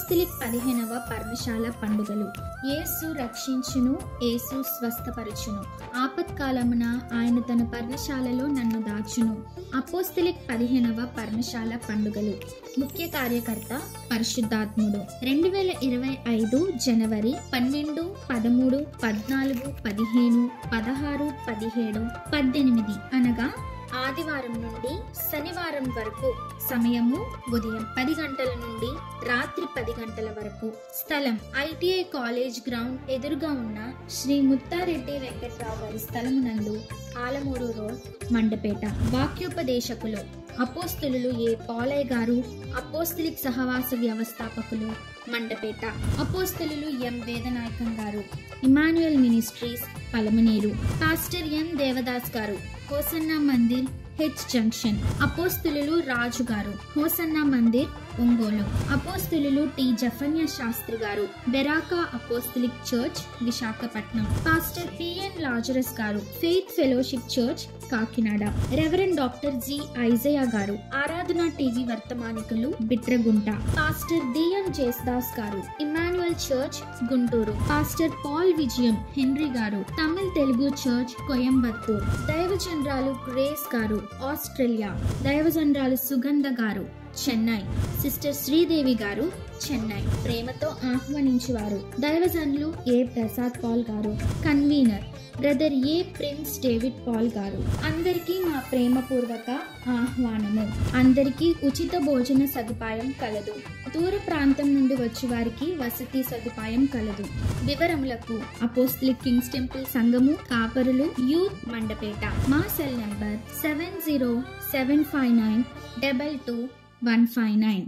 Apostolic 15వ పర్ణశాల పండుగలు. యేసు రక్షించును, యేసు స్వస్థపరచును, ఆపత్కాలమున ఆయన తన పర్ణశాలలో నన్ను దాచును. అపోస్తలిక్ 15వ పర్ణశాల పండుగలు. ముఖ్య కార్యకర్త పరిశుద్ధాత్ముడు. 2025 జనవరి 12, 13, 14, 15, 16, 17, 18 అనగా ఆదివారం నుండి శనివారం వరకు. సమయము ఉదయం 10 గంటల నుండి రాత్రి 10 గంటల వరకు. స్థలం ITI కాలేజ్ గ్రౌండ్ ఎదురుగా ఉన్న శ్రీ ముత్తారెడ్డి వెంకట్రావు గారి స్థలమునందు, ఆలమూరు రోడ్, మండపేట. వాక్యోపదేశకులు అపోస్తలులు ఏ పాలయ్య గారు, అపోస్తలిక్ సహవాస వ్యవస్థాపకులు, మండపేట. అపోస్తలులు M Vedanayakam garu, Emmanuel ministries, Palamaneru. Pastor M Devadas garu, hosanna Mandir, H junction. అపోస్తలులు రాజు గారు, హోసన్నా మందిర్, ఒంగోలు. అపోస్తలులు T Jafanya Sastri garu, Beracah apostolic church, Visakhapatnam. Pastor PN Lazarus garu, faith fellowship church, Kakinada. Reverend doctor G Isaiah garu, Aradhana TV వర్తమానికులు, Bitragunta. Pastor DM Jesudas garu, Emmanuel church, Guntur. Pastor Paul విజయం henry గారు, Tamil Telugu church, Coimbatore. దైవజనరాలు grace గారు, Australia. దైవజనరాలు సుగంధ గారు, Chennai. Sister Sridevi గారు, చెన్నై. ప్రేమతో ఆహ్వానించువారు దైవజనులు ఏ ప్రసాద్ పాల్ గారు, convener brother A Prince David Paul గారు. అందరికీ మా ప్రేమపూర్వక ఆహ్వానము. అందరికీ ఉచిత భోజన సదుపాయం కలదు. దూర ప్రాంతం నుండి వచ్చి వారికి వసతి సదుపాయం కలదు. వివరములకు అపోస్తలిక్ కింగ్స్ టెంపుల్ సంఘము, కాపరులు, యూత్, మండపేట. మా సెల్ నంబర్ 7075922159.